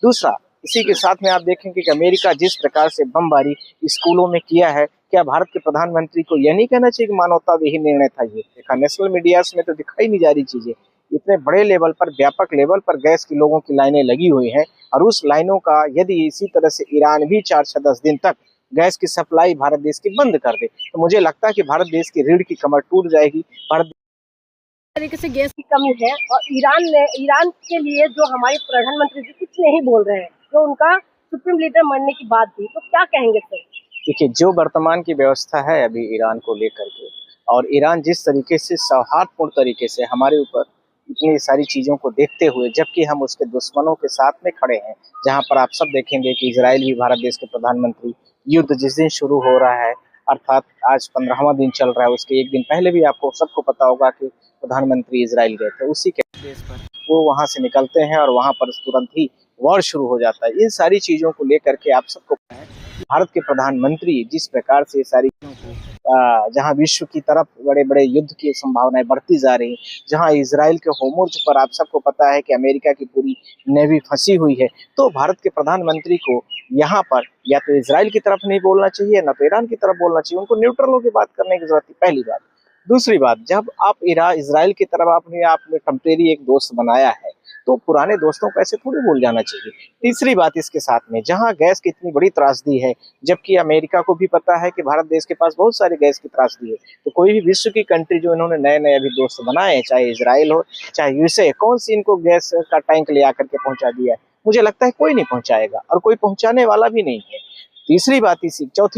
दूसरा, इसी के साथ में आप देखेंगे कि अमेरिका जिस प्रकार से बमबारी स्कूलों में किया है, क्या भारत के प्रधानमंत्री को यह नहीं कहना चाहिए कि मानवता विहीन निर्णय था ये? देखा नेशनल मीडियाज में तो दिखाई नहीं जा रही चीजें। इतने बड़े लेवल पर, व्यापक लेवल पर गैस की लोगों की लाइनें लगी हुई हैं, और उस लाइनों का यदि इसी तरह से ईरान भी 4 से 10 दिन तक गैस की सप्लाई भारत देश की बंद कर दे, तो मुझे लगता है कि भारत देश की रीढ़ की कमर टूट जाएगी। भारत तरीके से गैस की कमी है, और ईरान के लिए जो हमारे प्रधानमंत्री जी कुछ नहीं बोल रहे हैं, जो उनका सुप्रीम लीडर मरने की बात थी, तो क्या कहेंगे सर? देखिए, जो वर्तमान की व्यवस्था है अभी ईरान को लेकर के, और ईरान जिस तरीके से सौहार्दपूर्ण तरीके से हमारे ऊपर इतनी सारी चीज़ों को देखते हुए, जबकि हम उसके दुश्मनों के साथ में खड़े हैं, जहां पर आप सब देखेंगे कि इजराइल भी भारत देश के प्रधानमंत्री, युद्ध जिस दिन शुरू हो रहा है, अर्थात आज 15वां दिन चल रहा है, उसके एक दिन पहले भी आपको सबको पता होगा कि प्रधानमंत्री इजराइल गए थे, उसी के बेस पर वो वहां से निकलते हैं और वहां पर तुरंत ही वॉर शुरू हो जाता है। इन सारी चीज़ों को लेकर के आप सबको भारत के प्रधानमंत्री जिस प्रकार से सारी जहां विश्व की तरफ बड़े बड़े युद्ध की संभावनाएं बढ़ती जा रही, जहां इजराइल के होमोर्च पर आप सबको पता है कि अमेरिका की पूरी नेवी फंसी हुई है, तो भारत के प्रधानमंत्री को यहाँ पर या तो इजराइल की तरफ नहीं बोलना चाहिए, ना तो ईरान की तरफ बोलना चाहिए। उनको न्यूट्रल होकर बात करने की जरूरत है, पहली बात। दूसरी बात, जब आप इजराइल की तरफ आपने टेम्परेरी एक दोस्त बनाया है, तो पुराने दोस्तों को ऐसे थोड़ी भूल जाना चाहिए। तीसरी बात इसके साथ में, जहां गैस की इतनी बड़ी त्रासदी है, जबकि अमेरिका को भी पता है कि भारत देश के पास बहुत सारे गैस की त्रासदी है, तो कोई भी विश्व की कंट्री जो इन्होंने नए नए अभी दोस्त बनाए हैं, चाहे इजराइल हो चाहे यूएसए, कौन सी इनको गैस का टैंक ले आकर के पहुंचा दिया है? मुझे लगता है कोई नहीं पहुंचाएगा, और कोई पहुंचाने वाला भी नहीं है। चौथी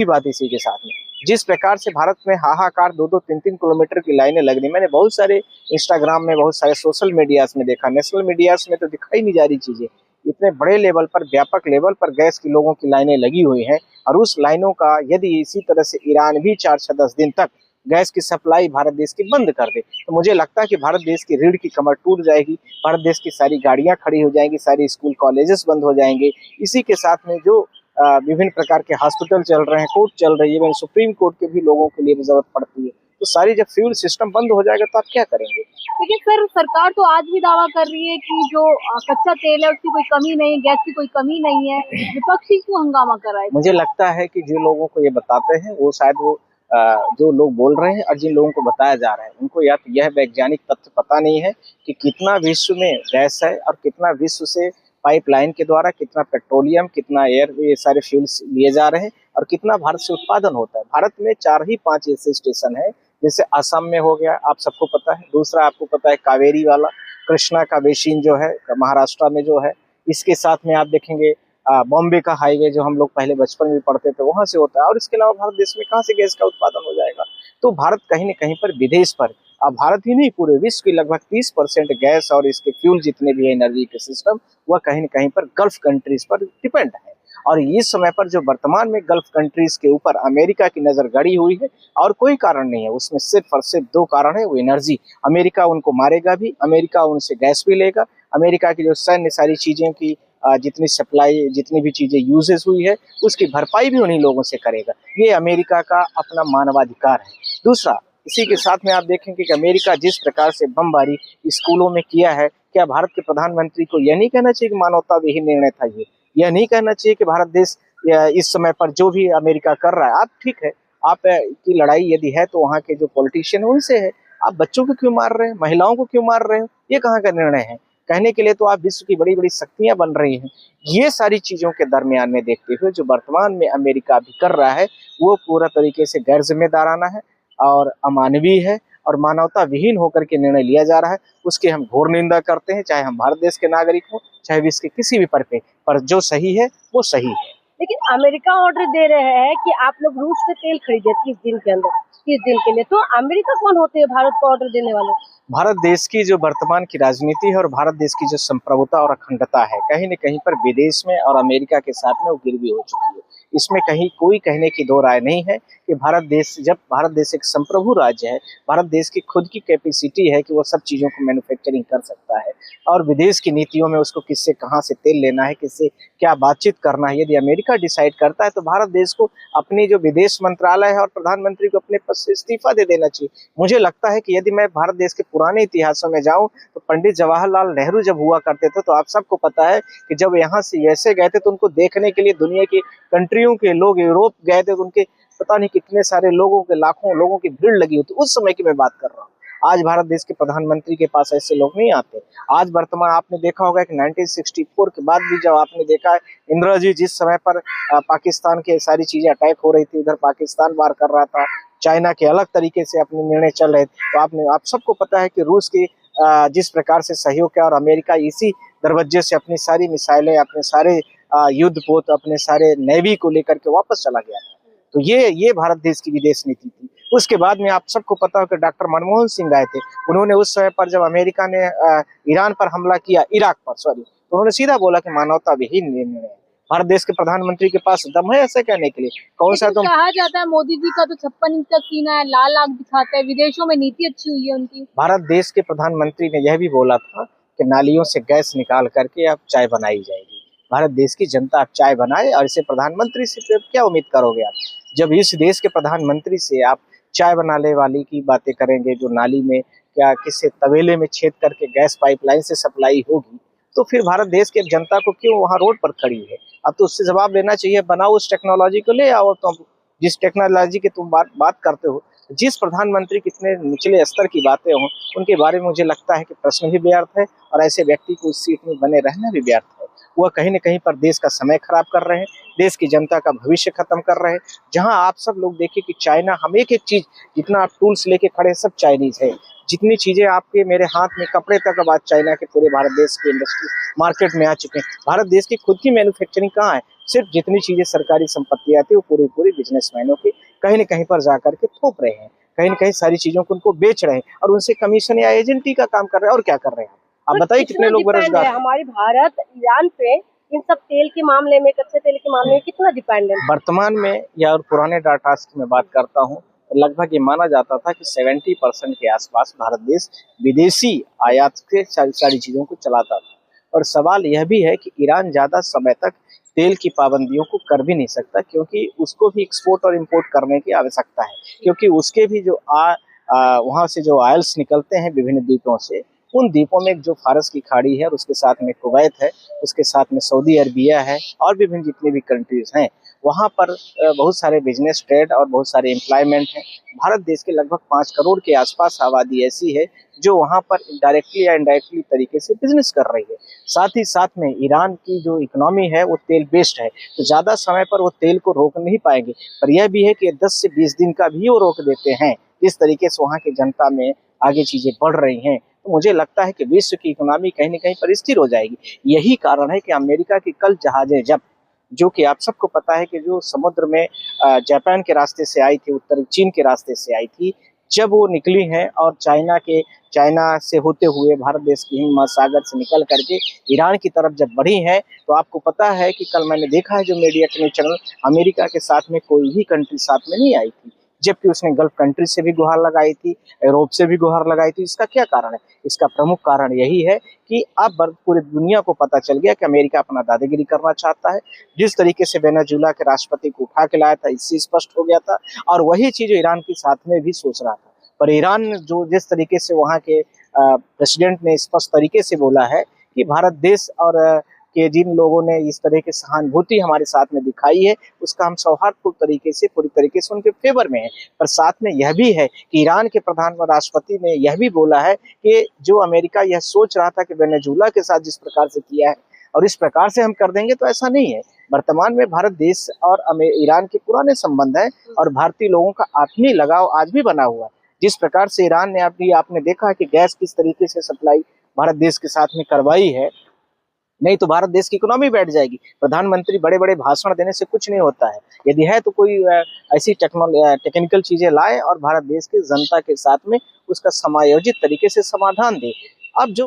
बात इसी के साथ में, जिस प्रकार से भारत में हाहाकार 2-2, 3-3 किलोमीटर की लाइनें लग रही, मैंने बहुत सारे इंस्टाग्राम में, बहुत सारे सोशल मीडियाज में देखा, नेशनल मीडियाज में तो दिखाई नहीं जा रही चीजें। इतने बड़े लेवल पर, व्यापक लेवल पर गैस की लोगों की लाइनें लगी हुई हैं, और उस लाइनों का यदि इसी तरह से ईरान भी 4 से 10 दिन तक गैस की सप्लाई भारत देश की बंद कर दे, तो मुझे लगता है कि भारत देश की रीढ़ की कमर टूट जाएगी। भारत देश की सारी गाड़ियां खड़ी हो जाएंगी, सारी स्कूल कॉलेजेस बंद हो जाएंगे। इसी के साथ में जो विभिन्न प्रकार के हॉस्पिटल चल रहे हैं, कोर्ट चल रही है, सुप्रीम कोर्ट के भी लोगों के लिए जरूरत पड़ती है, तो सारी जब फ्यूल सिस्टम बंद हो जाएगा तो आप क्या करेंगे? लेकिन सर, सरकार तो आज भी दावा कर रही है कि जो कच्चा तेल है उसकी कोई कमी नहीं, गैस की कोई कमी नहीं है। विपक्षी क्यों हंगामा कर रहा है? मुझे लगता है कि जो लोगों को ये बताते हैं वो शायद वो जो लोग बोल रहे हैं और जिन लोगों को बताया जा रहा है, उनको या तो यह वैज्ञानिक तथ्य पता नहीं है कि कितना विश्व में गैस है, और कितना विश्व से पाइपलाइन के द्वारा, कितना पेट्रोलियम, कितना एयर, ये सारे फ्यूल्स लिए जा रहे हैं, और कितना भारत से उत्पादन होता है। भारत में 4 ही 5 ऐसे स्टेशन है, जैसे असम में हो गया, आप सबको पता है। दूसरा आपको पता है कावेरी वाला, कृष्णा का बेसिन जो है महाराष्ट्र में जो है। इसके साथ में आप देखेंगे बॉम्बे का हाईवे, जो हम लोग पहले बचपन में पढ़ते थे, वहां से होता है। और इसके अलावा भारत देश में कहाँ से गैस का उत्पादन हो जाएगा? तो भारत कहीं न कहीं पर विदेश पर, अब भारत ही नहीं, पूरे विश्व की लगभग 30% गैस और इसके फ्यूल जितने भी है, एनर्जी के सिस्टम, वह कहीं न कहीं पर गल्फ कंट्रीज पर डिपेंड है। और इस समय पर जो वर्तमान में गल्फ कंट्रीज के ऊपर अमेरिका की नजर गड़ी हुई है, और कोई कारण नहीं है उसमें, सिर्फ और सिर्फ 2 कारण है, वो एनर्जी। अमेरिका उनको मारेगा भी, अमेरिका उनसे गैस भी लेगा, अमेरिका की जो सैन्य सारी चीजें की जितनी सप्लाई, जितनी भी चीजें यूजेस हुई है, उसकी भरपाई भी उन्हीं लोगों से करेगा। ये अमेरिका का अपना मानवाधिकार है। दूसरा, इसी के साथ में आप देखेंगे कि अमेरिका जिस प्रकार से बमबारी स्कूलों में किया है, क्या भारत के प्रधानमंत्री को यह नहीं कहना चाहिए कि मानवता विहीन निर्णय था ये? यह नहीं कहना चाहिए कि भारत देश इस समय पर जो भी अमेरिका कर रहा है, आप ठीक है, आप की लड़ाई यदि है तो वहाँ के जो पॉलिटिशियन है उनसे है, आप बच्चों को क्यों मार रहे हैं, महिलाओं को क्यों मार रहे हो? ये कहाँ का निर्णय है? कहने के लिए तो आप विश्व की बड़ी बड़ी शक्तियां बन रही हैं। ये सारी चीजों के दरमियान में देखते हुए जो वर्तमान में अमेरिका भी कर रहा है, वो पूरा तरीके से गैर जिम्मेदाराना है और अमानवीय है, और मानवता विहीन होकर के निर्णय लिया जा रहा है। उसकी हम घोर निंदा करते हैं, चाहे हम भारत देश के नागरिक हों, चाहे विश्व के किसी भी परिपेक्ष पर। जो सही है वो सही है। लेकिन अमेरिका ऑर्डर दे रहे हैं कि आप लोग रूस से तेल खरीदे 30 दिन के अंदर, 30 दिन के लिए, तो अमेरिका कौन होते हैं भारत को ऑर्डर देने वाले? भारत देश की जो वर्तमान की राजनीति है और भारत देश की जो संप्रभुता और अखंडता है, कहीं न कहीं पर विदेश में और अमेरिका के साथ में वो गिरवी हो चुकी है। इसमें कहीं कोई कहने की दो राय नहीं है कि जब भारत देश एक संप्रभु राज्य है, भारत देश की खुद की कैपेसिटी है कि वो सब चीज़ों को मैन्युफैक्चरिंग कर सकता है और विदेश की नीतियों में उसको किससे कहाँ से तेल लेना है, किससे क्या बातचीत करना है, यदि अमेरिका डिसाइड करता है तो भारत देश को अपनी जो विदेश मंत्रालय है और प्रधानमंत्री को अपने पद से इस्तीफा दे देना चाहिए। मुझे लगता है कि यदि मैं भारत देश के पुराने इतिहासों में जाऊं तो पंडित जवाहरलाल नेहरू जब हुआ करते थे तो आप सबको पता है कि जब यहाँ से यूएसए गए थे तो उनको देखने के लिए दुनिया की कंट्रियों के लोग यूरोप गए थे, तो उनके पता नहीं कितने सारे लोगों के, लाखों लोगों की भीड़ लगी होती। उस समय की मैं बात कर रहा हूँ। आज भारत देश के प्रधानमंत्री के पास ऐसे लोग नहीं आते। आज वर्तमान आपने देखा होगा कि 1964 के बाद भी जब आपने देखा है इंदिरा जी जिस समय पर पाकिस्तान के सारी चीजें अटैक हो रही थी, उधर पाकिस्तान वार कर रहा था, चाइना के अलग तरीके से अपने निर्णय चल रहे थे, तो आप सबको पता है कि रूस की जिस प्रकार से सहयोग किया और अमेरिका इसी दरवाजे से अपनी सारी मिसाइलें, अपने सारे युद्ध पोत, अपने सारे नेवी को लेकर के वापस चला गया था। तो ये भारत देश की विदेश नीति थी। उसके बाद में आप सबको पता हो कि डॉक्टर मनमोहन सिंह आए थे। उन्होंने उस समय पर जब अमेरिका ने ईरान पर हमला किया, इराक पर सॉरी, तो उन्होंने सीधा बोला कि मानवता विहीन निर्णय है। भारत देश के प्रधानमंत्री के पास दम है ऐसे कहने के लिए? कौन सा तुम कहा जाता है मोदी जी का तो 56 इंच का सीना है, लाल आंख दिखाता है, विदेशों में नीति अच्छी हुई है उनकी। भारत देश के प्रधानमंत्री ने यह भी बोला था कि नालियों से गैस निकाल करके अब चाय बनाई जाएगी। भारत देश की जनता अब चाय बनाए और इसे प्रधानमंत्री से क्या उम्मीद करोगे आप? जब इस देश के प्रधानमंत्री से आप चाय बनाने वाली की बातें करेंगे, जो नाली में क्या किसी तवेले में छेद करके गैस पाइपलाइन से सप्लाई होगी, तो फिर भारत देश के जनता को क्यों वहाँ रोड पर खड़ी है? अब तो उससे जवाब लेना चाहिए, बनाओ उस टेक्नोलॉजी को, ले आओ। तो जिस टेक्नोलॉजी की तुम बात करते हो, जिस प्रधानमंत्री कितने निचले स्तर की बातें हों, उनके बारे में मुझे लगता है कि प्रश्न भी व्यर्थ है और ऐसे व्यक्ति को उस सीट में बने रहना भी व्यर्थ है। वह कहीं न कहीं पर देश का समय खराब कर रहे हैं, देश की जनता का भविष्य खत्म कर रहे हैं। जहां आप सब लोग देखिए कि चाइना, हम एक चीज, जितना आप टूल्स लेके खड़े सब चाइनीज है, जितनी चीजें आपके मेरे हाथ में, कपड़े तक अब आज चाइना के पूरे भारत देश की इंडस्ट्री मार्केट में आ चुके हैं। भारत देश की खुद की मैन्युफैक्चरिंग कहाँ है? सिर्फ जितनी चीजें सरकारी संपत्ति आती है वो पूरी बिजनेसमैनों की कहीं न कहीं पर जाकर के थोप रहे हैं, कहीं न कहीं सारी चीजों को उनको बेच रहे हैं और उनसे कमीशन या एजेंटी का काम कर रहे हैं। और क्या कर रहे हैं आप बताइए? कितने लोग बेरोजगार हैं? हमारी भारत ईरान पे इन सब तेल के मामले में, कच्चे तेल के मामले में कितना डिपेंडेंट? वर्तमान में या और पुराने डाटा की मैं बात करता हूँ, लगभग ये माना जाता था कि 70% के आसपास भारत देश विदेशी आयात से सारी चीजों को चलाता था। और सवाल यह भी है कि ईरान ज्यादा समय तक तेल की पाबंदियों को कर भी नहीं सकता, क्योंकि उसको भी एक्सपोर्ट और इंपोर्ट करने की आवश्यकता है, क्योंकि उसके भी जो वहाँ से जो ऑयल्स निकलते हैं विभिन्न द्वीपों से, उन द्वीपों में जो फारस की खाड़ी है और उसके साथ में कुवैत है, उसके साथ में सऊदी अरबिया है और विभिन्न जितनी भी कंट्रीज हैं, वहाँ पर बहुत सारे बिजनेस, ट्रेड और बहुत सारे एम्प्लॉयमेंट हैं। भारत देश के लगभग 5 करोड़ के आसपास आबादी ऐसी है जो वहाँ पर डायरेक्टली या इनडायरेक्टली तरीके से बिजनेस कर रही है। साथ ही साथ में ईरान की जो इकोनॉमी है वो तेल बेस्ड है, तो ज़्यादा समय पर वो तेल को रोक नहीं पाएंगे। पर यह भी है कि 10 से 20 दिन का भी वो रोक देते हैं। इस तरीके से वहाँ की जनता में आगे चीज़ें बढ़ रही हैं, तो मुझे लगता है कि विश्व की इकोनॉमी कहीं न कहीं पर स्थिर हो जाएगी। यही कारण है कि अमेरिका की कल जहाजें जो कि आप सबको पता है कि जो समुद्र में जापान के रास्ते से आई थी, उत्तर चीन के रास्ते से आई थी, जब वो निकली हैं और चाइना से होते हुए भारत देश के हिंद महासागर से निकल करके ईरान की तरफ जब बढ़ी हैं, तो आपको पता है कि कल मैंने देखा है जो मीडिया के चैनल, अमेरिका के साथ में कोई भी कंट्री साथ में नहीं आई थी, जबकि उसने गल्फ कंट्री से भी गुहार लगाई थी, यूरोप से भी गुहार लगाई थी। इसका क्या कारण है? इसका प्रमुख कारण यही है कि अब पूरी दुनिया को पता चल गया कि अमेरिका अपना दादागिरी करना चाहता है। जिस तरीके से वेनेजुएला के राष्ट्रपति को उठा के लाया था, इससे स्पष्ट हो गया था, और वही चीज ईरान के साथ में भी सोच रहा था। पर ईरान जो जिस तरीके से वहाँ के प्रेसिडेंट ने स्पष्ट तरीके से बोला है कि भारत देश और कि जिन लोगों ने इस तरह की सहानुभूति हमारे साथ में दिखाई है, उसका हम सौहार्दपूर्ण तरीके से, पूरी तरीके से उनके फेवर में है। पर साथ में यह भी है कि ईरान के प्रधान राष्ट्रपति ने यह भी बोला है कि जो अमेरिका यह सोच रहा था कि वेनेजुएला के साथ जिस प्रकार से किया है और इस प्रकार से हम कर देंगे, तो ऐसा नहीं है। वर्तमान में भारत देश और ईरान के पुराने संबंध हैं और भारतीय लोगों का आत्मीय लगाव आज भी बना हुआ है। जिस प्रकार से ईरान ने आपने देखा है कि गैस किस तरीके से सप्लाई भारत देश के साथ में करवाई है, नहीं तो भारत देश की इकोनॉमी बैठ जाएगी। प्रधानमंत्री बड़े बड़े भाषण देने से कुछ नहीं होता है। यदि है तो कोई ऐसी टेक्निकल चीजें लाए और भारत देश की जनता के साथ में उसका समायोजित तरीके से समाधान दे। अब जो